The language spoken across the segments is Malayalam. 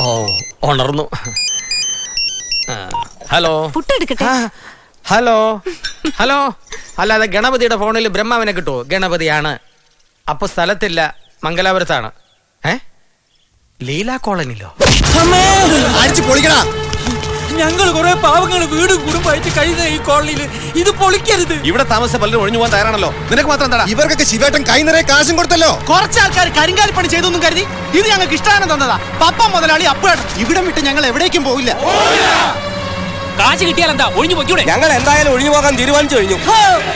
ഓ ഉണർന്നു. Hello hello hello. അല്ലാതെ ഗണപതിയുടെ ഫോണിൽ ബ്രഹ്മാവിനെ കിട്ടുമോ? ഗണപതിയാണ്. അപ്പൊ സ്ഥലത്തില്ല, മംഗലാപുരത്താണ്. ലീല കോളനിലോ? അടിച്ചു പൊളിക്കടാ. ഞങ്ങൾ കുറെ പാവങ്ങൾ വീടും കുടുംബമായിട്ട് കഴിയുന്ന ഈ കോളനിയിൽ ഇത് പൊളിക്കരുത്. ഇവിടെ താമസം പലരും ഒഴിഞ്ഞു പോകാൻ തയ്യാറാണല്ലോ. നിനക്ക് മാത്രം എന്താ? ഇവർക്കൊക്കെ ശിവേട്ടൻ കൈ നിറയെ കാശും കൊടുത്തല്ലോ. കുറച്ച് ആൾക്കാർ കരിങ്കാലിപ്പണി ചെയ്തൊന്നും കരുതി ഇത് ഞങ്ങൾക്ക് ഇഷ്ടമാണ് തന്നതാ. പപ്പ മുതലാളി അപ്പേട്ടൻ ഇവിടെ വിട്ട് ഞങ്ങൾ എവിടേക്കും പോവില്ല. കാശ് കിട്ടിയാൽ എന്താ ഒഴിഞ്ഞു പോയിക്കൂടെ? ഞങ്ങൾ എന്തായാലും ഒഴിഞ്ഞു പോകാൻ തീരുമാനിച്ചു കഴിഞ്ഞു.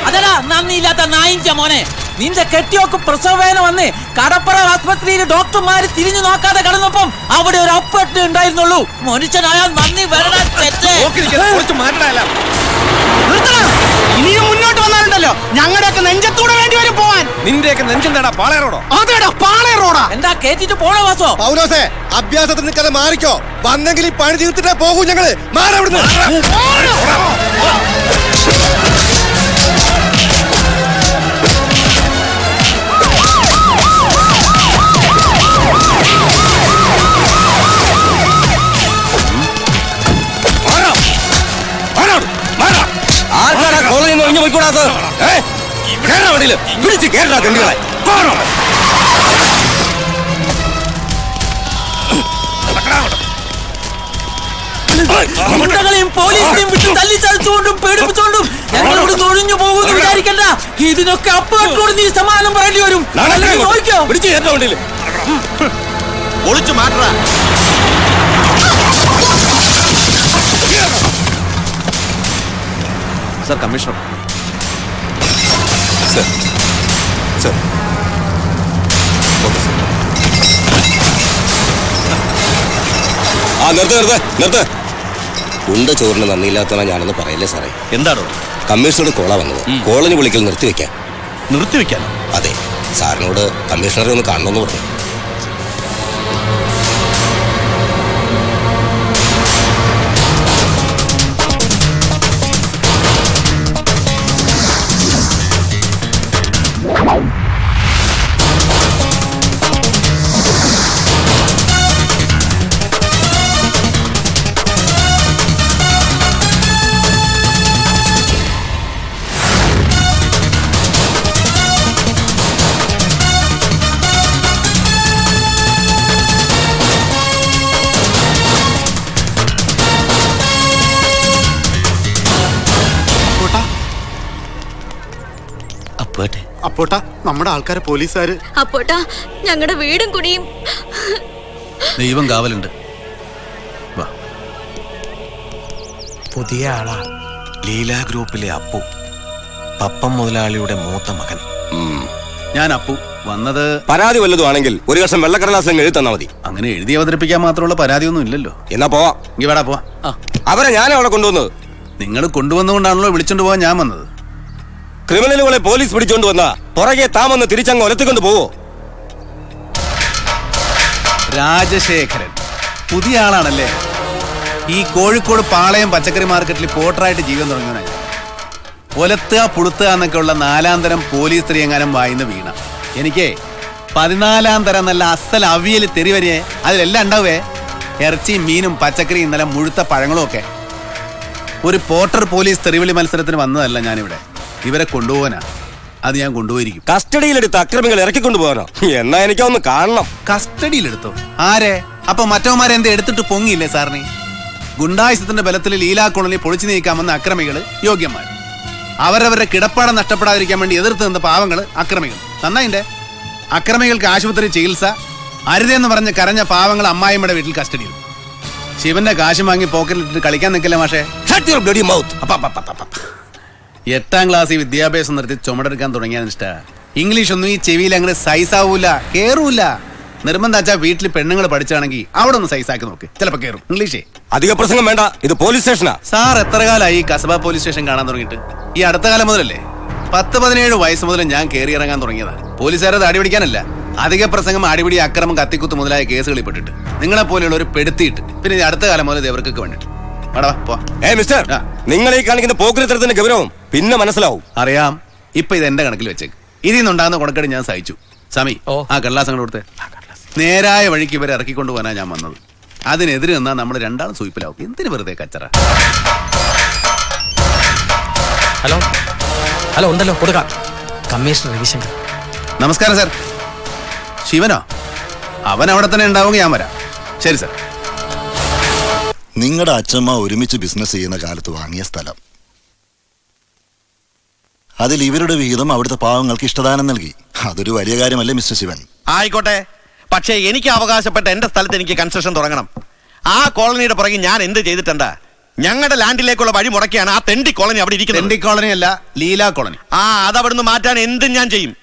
അതല്ല നന്ദിയില്ലാത്ത നായിഞ്ച മോനെ. നിന്റെ കെട്ടിയോക്ക് പ്രസവവേദന വന്ന് കടപ്പുറ ആസ്പത്രിയിൽ ഡോക്ടർമാര് തിരിഞ്ഞു നോക്കാതെ കടന്നപ്പം അവിടെ ഒരു അപ്പേട്ടൻ ഉണ്ടായിരുന്നുള്ളൂ. മനുഷ്യനായാൽ നന്ദി വരണം. ഇനിയും മുന്നോട്ട് വന്നാലുണ്ടല്ലോ ഞങ്ങളുടെയൊക്കെ നെഞ്ചത്തൂടെ വേണ്ടി വരും പോവാൻ. നിന്റെയൊക്കെ നെഞ്ചെന്താടാ? പാളയറോടോ? അതേടാ പാളയറോടാ. എന്താ കേട്ടിട്ട് പോണോ വാസോ? പൗലോസേ, അഭ്യാസത്തിൽ നിൽക്കാതെ മാറിക്കോ. വന്നെങ്കിൽ ഈ പണി തീർത്തിട്ടേ പോകൂ. ഞങ്ങള് മാറവിടുന്ന്. ആർക്കാരാ കോളനിയിൽ നിന്ന് ഒഴിഞ്ഞു പോയിക്കൂടാത്തത്? വിളിച്ച് കേരള കണ്ടികളെ പോലീസിനെയും വിട്ട് തല്ലിച്ചതച്ചുകൊണ്ടും പേടിപ്പിച്ചുകൊണ്ടും ഞങ്ങളോട് ഒഴിഞ്ഞു പോകുമെന്ന് വിചാരിക്കണ്ട. ഇതിനൊക്കെ അപ്പോഴോട് നീ സമാധാനം പറയേണ്ടി വരും. നോക്കിയോ വിളിച്ച് കേരള വണ്ടിയിൽ ഒളിച്ചു മാറ്റ. Sir, commissioner. Sir sir okay sir. നിർത്ത്. ഉണ്ട ചോറിന് നന്ദിയില്ലാത്തവ ഞാനൊന്ന് പറയില്ലേ സാറേ. എന്താണോ? കമ്മീഷണറുടെ കോള വന്നത്. കോളനി വിളിക്കൽ നിർത്തിവെക്കാനോ? അതെ, സാറിനോട് കമ്മീഷണറെ ഒന്ന് കാണണമെന്ന് പറഞ്ഞു. അപ്പോട്ടാ, നമ്മുടെ ആൾക്കാരെ പോലീസുകാര്. അപ്പോട്ടാ, ഞങ്ങളുടെ വീടും കുടിയും. ദൈവം കാവലുണ്ട്. പുതിയ ആളാ. ലീല ഗ്രൂപ്പിലെ അപ്പു, പപ്പം മുതലാളിയുടെ മൂത്ത മകൻ. ഞാൻ അപ്പു. വന്നത് പരാതി വല്ലതും ആണെങ്കിൽ ഒരു വർഷം വെള്ളക്കടലാസിൽ എഴുതി തന്നാ മതി. അങ്ങനെ എഴുതി അവതരിപ്പിക്കാൻ മാത്രമുള്ള പരാതിയൊന്നും ഇല്ലല്ലോ. എന്നാ പോവാ. ഇങ്ങ് വേടാ പോവാ. അവരെ ഞാൻ അവിടെ കൊണ്ടുവന്നത്. നിങ്ങൾ കൊണ്ടുവന്നുകൊണ്ടാണല്ലോ വിളിച്ചോണ്ട് പോവാൻ ഞാൻ വന്നത്. ക്രിമിനലുകളെ പോലീസ് പിടിച്ചോണ്ട് വന്നാ പുറകെ താമെന്ന് തിരിച്ചങ്ങ് ഒലത്തിക്കൊണ്ട് പോവോ? രാജശേഖരൻ പുതിയ ആളാണല്ലേ? ഈ കോഴിക്കോട് പാളയം പച്ചക്കറി മാർക്കറ്റിൽ പോട്ടറായിട്ട് ജീവിതം തുടങ്ങിയവനായി. ഒലത്തുക പുളുത്തുക എന്നൊക്കെ ഉള്ള 4-ാം തരം പോലീസ് സ്ത്രീയെങ്ങാനും വായിന്ന് വീണ. എനിക്ക് 14-ാം തരം നല്ല അസൽ അവിയൽ തെറിവരിയെ അതിലെല്ലാം ഉണ്ടാവേ. ഇറച്ചിയും മീനും പച്ചക്കറിയും ഇന്നലെ മുഴുത്ത പഴങ്ങളും ഒക്കെ. ഒരു പോട്ടർ പോലീസ് തെറിവിളി മത്സരത്തിന് വന്നതല്ല ഞാനിവിടെ. ഇവരെ കൊണ്ടുപോകാനാ. അത് ഞാൻ കൊണ്ടുപോയിരിക്കും. കസ്റ്റഡിയിലെടുത്ത് അക്രമികൾ ഇറക്കിക്കൊണ്ടു പോകാനോ? എന്നാ എനിക്കൊന്ന് കാണണം. കസ്റ്റഡിയിലെടുത്തോ? ആരെ? അപ്പൊ മറ്റവന്മാരെന്താ എടുത്തിട്ട് പൊങ്ങിയില്ലേ സാറിന്? ഗുണ്ടായുസത്തിന്റെ ബലത്തിൽ ലീലാ കോളനി പൊളിച്ചു നീക്കാമെന്ന അക്രമികള് യോഗ്യന്മാർ. അവരവരുടെ കിടപ്പാടം നഷ്ടപ്പെടാതിരിക്കാൻ വേണ്ടി എതിർത്ത് നിന്ന പാവങ്ങള് അക്രമികൾ. നന്നായിന്റെ അക്രമികൾക്ക് ആശുപത്രി ചികിത്സ അരുതെന്ന് പറഞ്ഞ് കരഞ്ഞ പാവങ്ങൾ അമ്മായിമ്മയുടെ വീട്ടിൽ കസ്റ്റഡിയിൽ. ശിവന്റെ കാശ് വാങ്ങി പോക്കറ്റിലിട്ട് കളിക്കാൻ നിൽക്കില്ല മാഷേ. 8-ാം ക്ലാസ്സിൽ വിദ്യാഭ്യാസം നിർത്തി ചുമടെടുക്കാൻ തുടങ്ങിയാനിഷ്ട. ഇംഗ്ലീഷ് ഒന്നും ഈ ചെവിയിൽ അങ്ങനെ സൈസാവൂല, കേറൂല. നിർബന്ധാച്ചാ വീട്ടിൽ പെണ്ണുങ്ങൾ പഠിച്ചാണെങ്കിൽ അവിടെ ഒന്ന് സൈസാക്കി നോക്ക്, ചിലപ്പോ കേറും. ഇംഗ്ലീഷേ അധിക പ്രസംഗം വേണ്ട. ഇത് പോലീസ് സ്റ്റേഷനാ. സാർ എത്ര കാലമായി കസബ പോലീസ് സ്റ്റേഷൻ കാണാൻ തുടങ്ങിയിട്ട്? ഈ അടുത്ത കാലം മുതലല്ലേ? 10-17 വയസ്സ് മുതൽ ഞാൻ കയറി ഇറങ്ങാൻ തുടങ്ങിയതാ. പോലീസുകാരത് അടിപിടിക്കാനല്ല, അധിക പ്രസംഗം, അടിപിടി, അക്രമം, കത്തിക്കുത്ത് മുതലായ കേസുകളിൽ പെട്ടിട്ട് നിങ്ങളെ പോലെയുള്ള ഒരു പെടുത്തിയിട്ട്. പിന്നെ അടുത്ത കാലം മുതൽ ഇവർക്കൊക്കെ വേണ്ടിട്ട്. മിസ്റ്റർ, നിങ്ങൾ ഈ കാണിക്കുന്ന പോക്രിത്തരത്തിന്റെ ഗൗരവം പിന്നെ മനസ്സിലാവും. അറിയാം. ഇപ്പൊ ഇത് എന്റെ കണക്കിൽ വെച്ചേക്ക്. ഇതിൽ നിന്നുണ്ടാകുന്ന കൊടക്കടി ഞാൻ സഹിച്ചു. സമി, ആ കടലാസങ്ങൾ കൊടുത്തേ. നേരായ വഴിക്ക് ഇവരെ ഇറക്കിക്കൊണ്ടു പോകാനാ ഞാൻ വന്നത്. അതിനെതിരെ നിന്നാ നമ്മൾ രണ്ടാളും സൂയിപ്പിലാവും. എന്തിനു വെറുതെ കച്ചറ? ഹലോ ഹലോ ഉണ്ടല്ലോ, കൊടുക്കാം. കമ്മീഷണർ രവിശങ്കർ. നമസ്കാരം സാർ. ശിവനോ? അവൻ അവിടെ തന്നെ ഉണ്ടാവുമെങ്കിൽ ഞാൻ വരാം. ശരി സാർ. നിങ്ങളുടെ അച്ഛമ്മ ഒരുമിച്ച് ബിസിനസ് ചെയ്യുന്ന കാലത്ത് വാങ്ങിയ സ്ഥലം, അതിൽ ഇവരുടെ വിഹിതം അവിടുത്തെ പാവങ്ങൾക്ക് ഇഷ്ടദാനം നൽകി. അതൊരു വലിയ കാര്യമല്ലേ മിസ്റ്റർ ശിവൻ? ആയിക്കോട്ടെ, പക്ഷേ എനിക്ക് അവകാശപ്പെട്ട എന്റെ സ്ഥലത്ത് എനിക്ക് കൺസ്ട്രക്ഷൻ തുടങ്ങണം. ആ കോളനിയുടെ പുറകെ ഞാൻ എന്ത് ചെയ്തിട്ടുണ്ടാ? ഞങ്ങളുടെ ലാൻഡിലേക്കുള്ള വഴി മുടക്കിയാണ് ആ തെണ്ടി കോളനി അവിടെ ഇരിക്കുന്നത്. തെണ്ടി കോളനി അല്ല, ലീല കോളനി. അതവിടുന്ന് മാറ്റാൻ എന്തും ഞാൻ ചെയ്യും.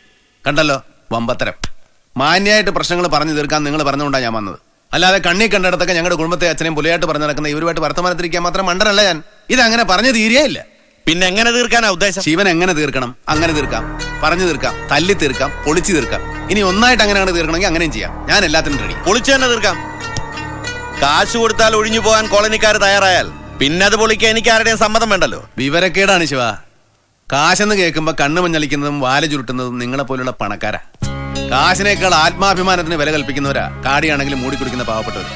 കണ്ടല്ലോ വമ്പത്തരം. മാന്യായിട്ട് പ്രശ്നങ്ങൾ പറഞ്ഞു തീർക്കാൻ നിങ്ങൾ പറഞ്ഞുകൊണ്ടാണ് ഞാൻ വന്നത്. അല്ലാതെ കണ്ണി കണ്ടിടത്തൊക്കെ ഞങ്ങളുടെ കുടുംബത്തെ അച്ഛനെയും പുലിയായിട്ട് പറഞ്ഞു നടക്കുന്ന ഇവരുമായിട്ട് വർത്തമാനത്തിരിക്കാൻ മാത്രം മണ്ടനല്ല ഞാൻ. ഇതങ്ങനെ പറഞ്ഞു തീരെയില്ല. പിന്നെ എങ്ങനെ തീർക്കാനാ ഉദ്ദേശം? ശിവൻ എങ്ങനെ തീർക്കണം? അങ്ങനെ തീർക്കാം, പറഞ്ഞു തീർക്കാം, തല്ലി തീർക്കാം, പൊളിച്ചു തീർക്കാം. ഇനി ഒന്നായിട്ട് അങ്ങനെയാണ് തീർക്കണമെങ്കിൽ അങ്ങനെയും ചെയ്യാം. ഞാൻ എല്ലാത്തിനും റെഡി. പൊളിച്ചു തന്നെ തീർക്കാം. കാശ് കൊടുത്താൽ ഒഴിഞ്ഞു പോകാൻ കോളനിക്കാർ തയ്യാറായാൽ പിന്നെ അത് പൊളിക്കാൻ എനിക്ക് ആരുടെയും സമ്മതം വേണ്ടല്ലോ. വിവരക്കേടാണ് ശിവ. കാശെന്ന് കേൾക്കുമ്പോ കണ്ണു മഞ്ഞളിക്കുന്നതും വാല ചുരുട്ടുന്നതും നിങ്ങളെ പോലുള്ള പണക്കാരാ. കാശിനേക്കാൾ ആത്മാഭിമാനത്തിന് വില കൽപ്പിക്കുന്നവരാ കാടിയാണെങ്കിലും മൂടിക്കുടിക്കുന്ന പാവപ്പെട്ടവർ.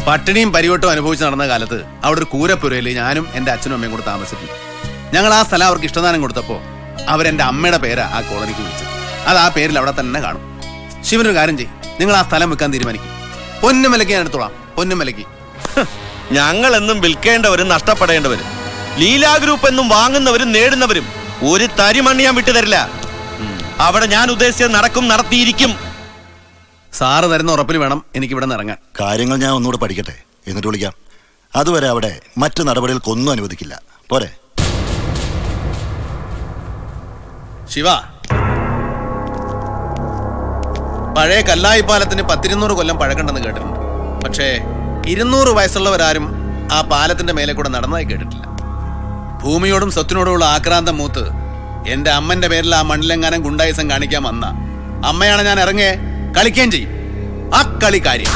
പട്ടിണിയും പരിവട്ടവും അനുഭവിച്ച് നടന്ന കാലത്ത് അവിടെ ഒരു കൂരപ്പുരയിൽ ഞാനും എന്റെ അച്ഛനും അമ്മയും കൂടെ താമസിച്ചു. ഞങ്ങൾ ആ സ്ഥലം അവർക്ക് ഇഷ്ടദാനം കൊടുത്തപ്പോ അവരെന്റെ അമ്മയുടെ പേരാ ആ കോളനിക്ക് വിളിച്ചത്. അത് ആ പേരിൽ അവിടെ തന്നെ കാണും. ശിവനൊരു കാര്യം ചെയ്യും, നിങ്ങൾ ആ സ്ഥലം വിൽക്കാൻ തീരുമാനിക്കും. പൊന്നുമലയ്ക്ക് ഞാൻ എടുത്തോളാം. പൊന്നുമലയ്ക്ക്. ഞങ്ങൾ എന്നും വിൽക്കേണ്ടവരും നഷ്ടപ്പെടേണ്ടവരും, ലീലാ ഗ്രൂപ്പ് എന്നും വാങ്ങുന്നവരും നേടുന്നവരും ഒരു തരിമണ്ണി ഞാൻ വിട്ടുതരില്ല. അവിടെ ഞാൻ ഉദ്ദേശിച്ചത് നടക്കും, നടത്തിയിരിക്കും. സാറ് തരുന്ന ഉറപ്പിൽ വേണം എനിക്ക് ഇവിടെ നിന്ന് ഇറങ്ങാൻ. കാര്യങ്ങൾ ഞാൻ ഒന്നുകൂടെ പഠിക്കട്ടെ, എന്നിട്ട് വിളിക്കാം. അതുവരെ അവിടെ മറ്റു നടപടികൾക്കൊന്നും അനുവദിക്കില്ല. പോരെ? ശിവ, പഴയ കല്ലായി പാലത്തിന് 100-200 കൊല്ലം പഴക്കണ്ടെന്ന് കേട്ടിട്ടുണ്ട്. പക്ഷേ 200 വയസ്സുള്ളവരാരും ആ പാലത്തിന്റെ മേലെ കൂടെ നടന്നതായി കേട്ടിട്ടില്ല. ഭൂമിയോടും സ്വത്തിനോടുമുള്ള ആക്രാന്തം മൂത്ത് എന്റെ അമ്മന്റെ പേരിൽ ആ മണ്ണിലെങ്ങാനും ഗുണ്ടായിസം കാണിക്കാൻ വന്ന അമ്മയാണ് ഞാൻ ഇറങ്ങേ കളിക്കുകയും ചെയ്യും. ആ കളി കാര്യം.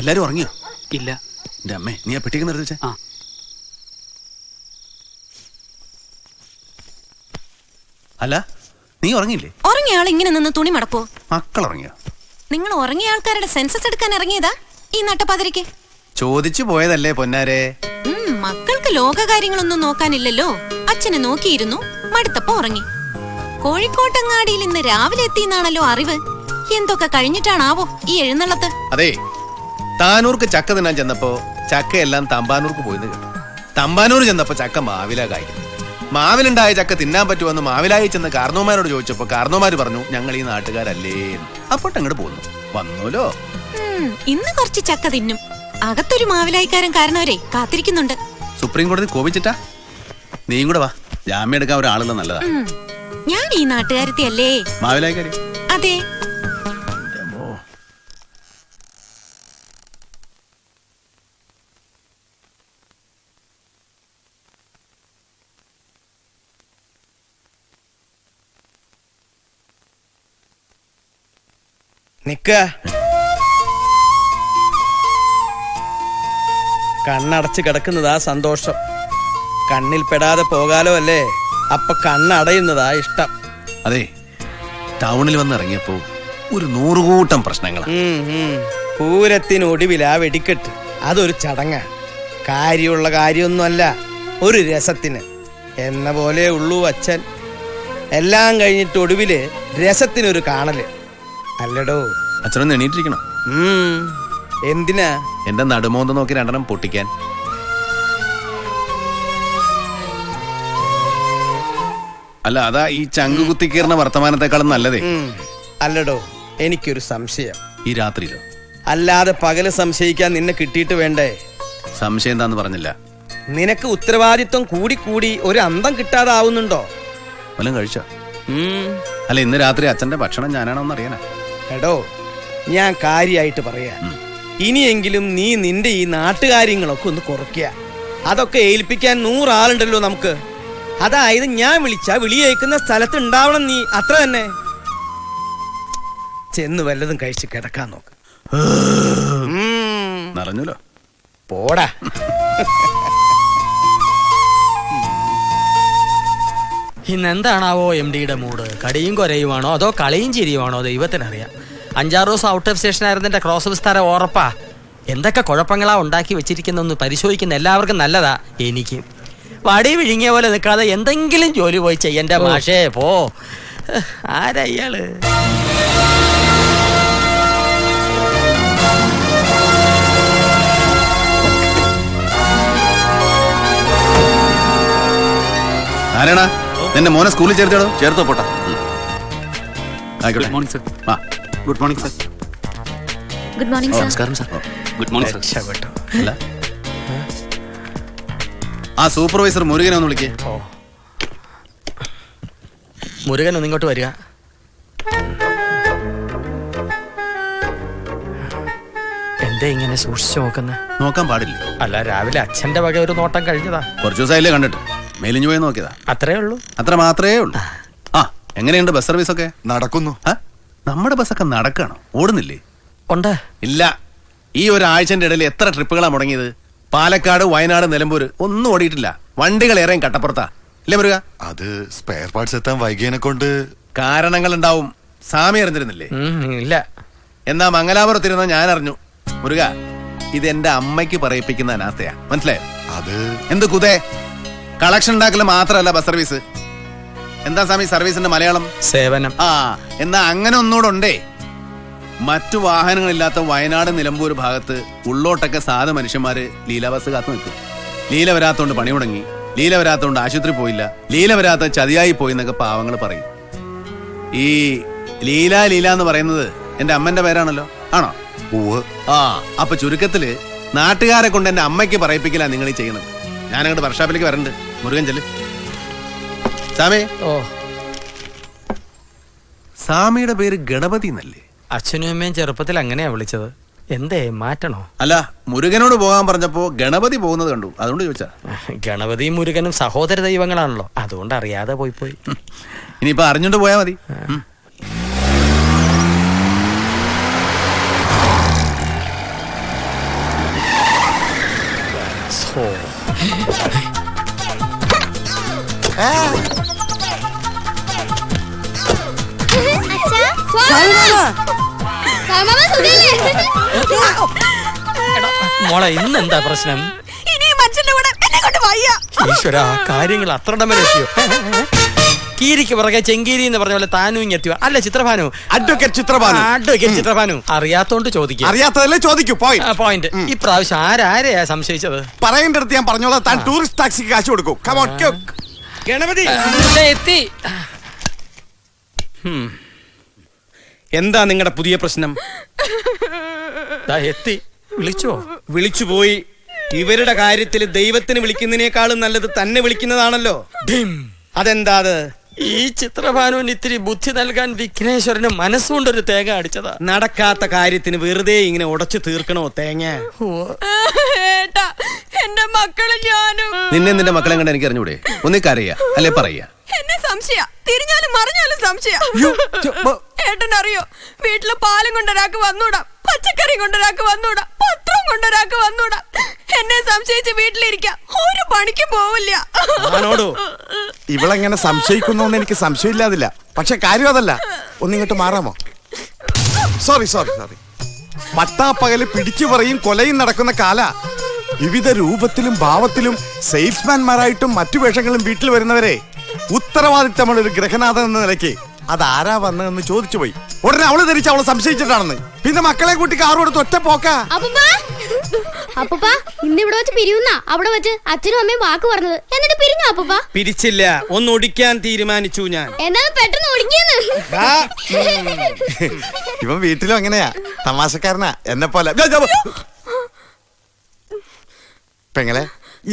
എല്ലാരും ഉറങ്ങിയോ? ഇല്ല. എന്റെ അമ്മേ, നീ ആ പെട്ടിക്ക് നിർത്തിച്ചേ. അല്ല, നീ ഉറങ്ങിയില്ലേ? ഉറങ്ങിയ ആൾ ഇങ്ങനെ നിന്ന് തുണി മടപ്പോ? മക്കൾ ഉറങ്ങിയോ? നിങ്ങൾ ഉറങ്ങിയ ആൾക്കാരുടെ സെൻസസ് എടുക്കാൻ ഇറങ്ങിയതാ ഈ നട്ടപ്പാതിരിക്ക്? ചോദിച്ചു പോയതല്ലേ പൊന്നാരെ. മക്കൾക്ക് ലോകകാര്യങ്ങളൊന്നും നോക്കാനില്ലല്ലോ. അച്ഛനെ നോക്കിയിരുന്നു, മടുത്തപ്പോ ഉറങ്ങി. കോഴിക്കോട്ടങ്ങാടിയിൽ ഇന്ന് രാവിലെ എത്തിയെന്നാണല്ലോ അറിവ്. എന്തൊക്കെ കഴിഞ്ഞിട്ടാണാവോ ഈ എഴുന്നള്ളത്ത്? അതെ, താനൂർക്ക് ചക്ക തിന്നാൻ ചെന്നപ്പോ ചക്കയെല്ലാം തമ്പാനൂർക്ക് പോയിന്ന് കേട്ടു. തമ്പാനൂർ ചെന്നപ്പോ ചക്ക മാവിലാ കായ്ക്കുന്നു. മാവിലുണ്ടായ ചക്ക തിന്നാൻ പറ്റുമെന്ന് മാവിലായി ചെന്ന് കാർന്നോമാരോട് ചോദിച്ചപ്പോ കാർന്നോമാര് പറഞ്ഞു ഞങ്ങൾ ഈ നാട്ടുകാരല്ലേ. അപ്പോട്ട് അങ്ങോട്ട് പോന്നു. വന്നോലോ. ഇന്ന് കുറച്ച് ചക്ക തിന്നും. അകത്തൊരു മാവിലായിക്കാരൻ കാരണവരെ കാത്തിരിക്കുന്നുണ്ട്. സുപ്രീം കോടതി കോപിച്ചിട്ടാ? നീയും കൂടെ വാ, ജാമ്യം എടുക്കാൻ ഒരാളുള്ള നല്ലതാ. ഞാൻ ഈ നാട്ടുകാരത്തി അല്ലേ? മാവിലായിക്കാരി? അതെ. നിക്ക. കണ്ണടച്ച് കിടക്കുന്നതാ സന്തോഷം. കണ്ണിൽ പെടാതെ പോകാലോ അല്ലേ? അപ്പൊ കണ്ണടയുന്നതാ ഇഷ്ടം. അതെ, ടൗണിൽ വന്ന് ഇറങ്ങിയപ്പോ ഒരു 100 കൂട്ടം പ്രശ്നങ്ങൾ. പൂരത്തിനൊടുവിലാ വെടിക്കെട്ട്. അതൊരു ചടങ്ങ. കാര്യമുള്ള കാര്യമൊന്നുമല്ല, ഒരു രസത്തിന് എന്ന പോലെ ഉള്ളൂ അച്ഛൻ. എല്ലാം കഴിഞ്ഞിട്ട് ഒടുവില് രസത്തിനൊരു കാണല്. അല്ലടോ? അച്ഛനൊന്ന് എണീറ്റിരിക്കണം. എന്തിനാ? എന്റെ നടുമോന്ത് നോക്കി 2 പൊട്ടിക്കാൻ. അല്ല, അതാ ഈ ചങ്കു കുത്തിക്കീർന്ന വർത്തമാനത്തെക്കാളും നല്ലതേ. അല്ലടോ, എനിക്കൊരു സംശയം. ഈ രാത്രിയിലോ? അല്ലാതെ പകല് സംശയിക്കാൻ നിന്നെ കിട്ടിയിട്ട് വേണ്ടേ? സംശയം എന്താന്ന് പറഞ്ഞില്ല. നിനക്ക് ഉത്തരവാദിത്വം കൂടി കൂടി ഒരു അന്തം കിട്ടാതാവുന്നുണ്ടോ? വല്ലതും കഴിച്ചോ? അല്ല, ഇന്ന് രാത്രി അച്ഛന്റെ ഭക്ഷണം ഞാനാണോന്ന് അറിയാനാ. എടോ, ഞാൻ കാര്യമായിട്ട് പറയാ. ഇനിയെങ്കിലും നീ നിന്റെ ഈ നാട്ടുകാര്യങ്ങളൊക്കെ ഒന്ന് കുറയ്ക്കുക. അതൊക്കെ ഏൽപ്പിക്കാൻ 100 ആളുണ്ടല്ലോ നമുക്ക്. അതായത് ഞാൻ വിളിച്ച വിളിയേക്കുന്ന സ്ഥലത്ത് ഉണ്ടാവണം നീ, അത്ര തന്നെ. ചെന്ന് വല്ലതും കഴിച്ച് കിടക്കാൻ നോക്ക്. നിറഞ്ഞല്ലോ. പോടാ. ഇന്ന് എന്താണാവോ എം ഡിയുടെ മൂഡ്? കടിയും കൊരയുമാണോ അതോ കളിയും ചിരിയുമാണോ ദൈവത്തിനറിയാം. 5-6 ദിവസം ഔട്ട് ഓഫ് സ്റ്റേഷൻ ആയിരുന്നതിന്റെ ക്രോസ് വിസ്താരം ഉറപ്പാ. എന്തൊക്കെ കുഴപ്പങ്ങളാ ഉണ്ടാക്കി വെച്ചിരിക്കുന്നൊന്ന് പരിശോധിക്കുന്ന എല്ലാവർക്കും നല്ലതാ. എനിക്ക് വടി വിഴുങ്ങിയ പോലെ നിൽക്കാതെ എന്തെങ്കിലും ജോലി പോയി ചെയ്യണ്ട മാഷേ. പോ. ആരാ ഇയാള്? ആരാടാ നിന്റെ മോനെ സ്കൂളിൽ ചേർത്തോ? ചേർത്തോ പോട്ടാ. ആയിക്കോട്ടെ. Good morning sir. ആ, good morning sir. Good morning sir. നമസ്കാരം സർ. Good morning sir. രക്ഷപ്പെട്ടു. അല്ല. ആ സൂപ്പർവൈസർ മുരുകനെ ഒന്ന് വിളിക്കേ. ഓ, മുരുകൻ ഒന്നിങ്ങോട്ട് വരിക. എന്താ ഇങ്ങനെ സൂക്ഷിച്ചു നോക്കുന്ന? നോക്കാൻ പാടില്ല. അല്ല, രാവിലെ അച്ഛന്റെ വക ഒരു നോട്ടം കഴിഞ്ഞതാ. കുറച്ചു ദിവസമായില്ലേ കണ്ടിട്ട്, മെലിഞ്ഞു പോയി നോക്കിയതാ. അത്രേ ഉള്ളൂ. അത്ര മാത്രമേ ഉള്ളൂ. ആ, എങ്ങനെയുണ്ട് ബസ് സർവീസ് ഒക്കെ? നടക്കുന്നു. ആ, നമ്മുടെ ബസ്സൊക്കെ നടക്കണോ, ഓടുന്നില്ലേ? ഉണ്ട്. ഇല്ല. ഈ ഒരാഴ്ചന്റെ ഇടയിൽ എത്ര ട്രിപ്പുകളാ മുടങ്ങിയത്? പാലക്കാട്, വയനാട്, നിലമ്പൂർ ഒന്നും ഓടിയിട്ടില്ല. വണ്ടികൾ ഏറെയും കട്ടപ്പുറത്താ. ഇല്ലേ മുരുക? അത് സ്പെയർ പാർട്സ് എത്താൻ വൈകിയതിനെ കൊണ്ട്. കാരണങ്ങൾ ഉണ്ടാവും. സാമി അറിഞ്ഞിരുന്നില്ലേ? ഇല്ല. എന്നാ മംഗലാപുരത്തിരുന്ന ഞാൻ അറിഞ്ഞു. മുരുക, ഇത് എന്റെ അമ്മയ്ക്ക് പറയിപ്പിക്കുന്ന അനാസ്ഥയാ. മനസ്സിലായോ? അത് എന്ത് കുതേ? കളക്ഷൻ ഉണ്ടാക്കല് മാത്രമല്ല ബസ് സർവീസ്. എന്താ സ്വാമി സർവീസിന്റെ മലയാളം? സേവനം. ആ, എന്നാ അങ്ങനെ ഒന്നുകൂടെ ഉണ്ടേ. മറ്റു വാഹനങ്ങളില്ലാത്ത വയനാട്, നിലമ്പൂർ ഭാഗത്ത് ഉള്ളോട്ടൊക്കെ സാധ മനുഷ്യന്മാര് ലീല ബസ് കാത്തു നിൽക്കും. ലീല വരാത്തോണ്ട് പണി മുടങ്ങി, ലീല വരാത്തോണ്ട് ആശുപത്രി പോയില്ല, ലീല വരാത്ത ചതിയായി പോയി എന്നൊക്കെ പാവങ്ങൾ പറയും. ഈ ലീല ലീല എന്ന് പറയുന്നത് എന്റെ അമ്മന്റെ പേരാണല്ലോ, ആണോ? ആ, അപ്പൊ ചുരുക്കത്തില് നാട്ടുകാരെ കൊണ്ട് എന്റെ അമ്മയ്ക്ക് പറയിപ്പിക്കില്ല നിങ്ങൾ ഈ ചെയ്യുന്നത്. ഞാനങ്ങോട്ട് വർക്ക്ഷോപ്പിലേക്ക് വരണ്ട്. മുരുകൻ ചെല്ല്. സാമേ. ഓ, സാമിയുടെ പേര് ഗണപതി എന്നല്ലേ? അച്ഛനും അമ്മയും ചെറുപ്പത്തിൽ അങ്ങനെയാ വിളിച്ചത്. എന്തേ മാറ്റണോ? അല്ല, മുരുകനോട് പോകാൻ പറഞ്ഞപ്പോ ഗണപതി പോകുന്നത് കണ്ടു, അതുകൊണ്ട് ചോദിച്ചാ. ഗണപതിയും മുരുകനും സഹോദര ദൈവങ്ങളാണല്ലോ, അതുകൊണ്ട് അറിയാതെ പോയി. ഇനിയിപ്പോ അറിഞ്ഞോണ്ട് പോയാ മതി. മോളെ, ഇന്നെന്താ പ്രശ്നം? ഈശ്വര, കാര്യങ്ങൾ അത്രടം വരെ എത്തിയോ? കീരിക്ക് പുറകെ ചെങ്കീരി എന്ന് പറഞ്ഞ പോലെ താനും ഇങ്ങെത്തിയോ? അല്ല ചിത്രഭാനു, അഡ്വക്കേറ്റ് ചിത്രഭാനു. അഡ്വക്കേറ്റ് ചിത്രഭാനു. അറിയാത്തോണ്ട് ചോദിക്കുക. അറിയാത്തതല്ലേ ചോദിക്കൂ. പോയിന്റ്. ഇപ്രാവശ്യം ആരാരെയാ സംശയിച്ചത്? പറയേണ്ട അടുത്ത് ഞാൻ പറഞ്ഞോളാം. താൻ ടൂറിസ്റ്റ് ടാക്സിക്ക് കാശ് കൊടുക്കും. ഗണപതി എത്തി. എന്താ നിങ്ങളുടെ പുതിയ പ്രശ്നം? എത്തി. വിളിച്ചോ? വിളിച്ചുപോയി. ഇവരുടെ കാര്യത്തിൽ ദൈവത്തിന് വിളിക്കുന്നതിനേക്കാളും നല്ലത് തന്നെ വിളിക്കുന്നതാണല്ലോ. അതെന്താ അത്? ഈ ചിത്രഭാനുവിന് ഇത്തിരി ബുദ്ധി നൽകാൻ വിഘ്നേശ്വരന് മനസ്സുകൊണ്ടൊരു തേങ്ങ അടിച്ചതാ. നടക്കാത്ത കാര്യത്തിന് വെറുതെ ഇങ്ങനെ ഉടച്ചു തീർക്കണോ തേങ്ങ? എന്റെ മക്കളും ഞാനും. നിന്നെ നിന്റെ മക്കളെ കണ്ട് എനിക്ക് അറിഞ്ഞൂടെ? ഒന്നിക്കറിയാ അല്ലെ പറയാ? എന്നെ സംശയ, തിരിഞ്ഞാലും മറിഞ്ഞാലും സംശയ. ഏട്ടനറിയോ, വീട്ടില് പാലും കൊണ്ടൊരാൾക്ക് വന്നൂടാ, പച്ചക്കറി കൊണ്ടൊരാൾക്ക് വന്നൂടാ, പത്രവും കൊണ്ടൊരാൾക്ക് വന്നൂടാ. എന്നെ സംശയിച്ച് വീട്ടിലിരിക്കാം, ഒരു പണിക്കും പോവില്ല. ഇവളെങ്ങനെ സംശയിക്കുന്നു എനിക്ക് സംശയമില്ലാതില്ല. പക്ഷെ കാര്യം അതല്ല. ഒന്നിങ്ങോട്ട് മാറാമോ? സോറി. പട്ടാപ്പകല് പിടിച്ചു പറയും കൊലയും നടക്കുന്ന കാല. വിവിധ രൂപത്തിലും ഭാവത്തിലും സെയിൽസ്മാൻമാരായിട്ടും മറ്റു വേഷങ്ങളും വീട്ടിൽ വരുന്നവരെ ഉത്തരവാദിത്തമുള്ള ഒരു ഗ്രഹനാഥൻ എന്ന നിലയ്ക്ക് അതാരാ വന്നതെന്ന് ചോദിച്ചു പോയി. ഉടനെ അവള് ധരിച്ച് അവളെ സംശയിച്ചിട്ടാണെന്ന്. പിന്നെ മക്കളെ കൂട്ടി കാറോടുത്ത് ഒറ്റ പോക്കാ. അപ്പൂപ്പ ഇന്നിവിടെ വെച്ച് പിരിയുന്ന അവിടെ വെച്ച് അച്ഛനും അമ്മയും വാക്ക് പറഞ്ഞത്. എന്നിട്ട് പിരിഞ്ഞു അപ്പൂപ്പ? പിരിച്ചില്ല, ഒന്ന് ഒടിക്കാൻ തീരുമാനിച്ചു ഞാൻ. എന്നാ പെട്ടെന്ന് ഒടിക്കുന്നു. ഇവൻ വീട്ടിലും അങ്ങനെയാ, തമാശക്കാരനാ എന്നെ പോലെ. പെങ്ങളെ,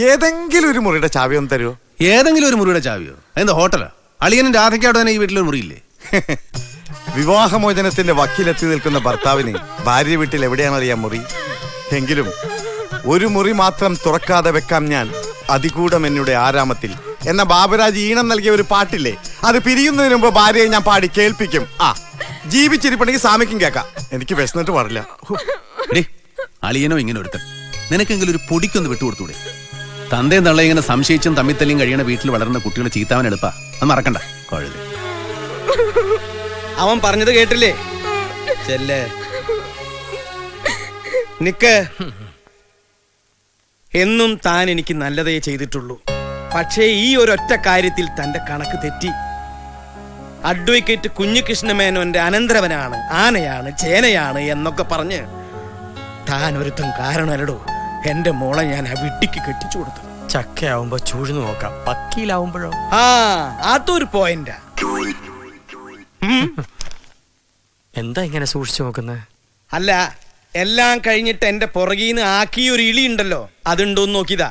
ഏതെങ്കിലും ഒരു മുറിയുടെ ചാവി ഒന്ന് തരുമോ? ഏതെങ്കിലും ഒരു മുറിയുടെ ചാവിയോ? എന്താ ഹോട്ടലാ? അളിയനും രാധയ്ക്കവിടെ തന്നെ ഈ വീട്ടിലൊരു മുറിയില്ലേ? വിവാഹമോചനത്തിന്റെ വക്കീലെത്തി നിൽക്കുന്ന ഭർത്താവിന് ഭാര്യ വീട്ടിൽ എവിടെയാണ് അറിയാൻ മുറി? എങ്കിലും ഒരു മുറി മാത്രം തുറക്കാതെ വെക്കാം ഞാൻ അതികൂടം എന്നുടെ ആരാമത്തിൽ എന്ന ബാബുരാജ് ഈണം നൽകിയ ഒരു പാട്ടില്ലേ, അത് പിരിയുന്നതിന് മുമ്പ് ഭാര്യയെ ഞാൻ പാടി കേൾപ്പിക്കും. ജീവിച്ചിരിപ്പുണ്ടെങ്കിൽ സാമിക്കും കേൾക്കാം. എനിക്ക് വിശന്നിട്ട് പാടില്ല. അളിയനോ ഇങ്ങനെ ഒരുത്തൻ, നിനക്കെങ്കിലും ഒരു പൊടിക്കൊന്ന് വിട്ടുകൊടുത്തൂടെ? തന്തയും തള്ള ഇങ്ങനെ സംശയിച്ചും തമ്മിത്തല്ലിയും കഴിയണ വീട്ടിൽ വളരുന്ന കുട്ടികളെ ചീത്താവൻ എളുപ്പാ. അത് മറക്കണ്ട കൊഴുത്. അവൻ പറഞ്ഞത് കേട്ടില്ലേ? ചെല്ലേ നിക്ക്. എന്നും താൻ എനിക്ക് നല്ലതേ ചെയ്തിട്ടുള്ളൂ. പക്ഷേ ഈ ഒരൊറ്റ കാര്യത്തിൽ തന്റെ കണക്ക് തെറ്റി. അഡ്വക്കേറ്റ് കുഞ്ഞികൃഷ്ണമേനോന്റെ അനന്തരവനാണ്, ആനയാണ്, ചേനയാണ് എന്നൊക്കെ പറഞ്ഞ് താൻ ഒരുത്തം കാരണമല്ലടോ എന്റെ മോളെ ഞാൻ ആ വിട്ടിക്ക് കെട്ടിച്ചു കൊടുത്തു. ചക്കയാവുമ്പോ ചൂഴ്ന്നു നോക്കാം, പക്കിയിലാവുമ്പോഴോ? ആ അതൊരു പോയിന്റാ. എന്താ ഇങ്ങനെ സൂക്ഷിച്ചു നോക്കുന്നത്? അല്ല, എല്ലാം കഴിഞ്ഞിട്ട് എന്റെ പുറകീന്ന് ആക്കിയൊരു ഇളി ഉണ്ടല്ലോ, അതുണ്ടോന്ന് നോക്കിയതാ.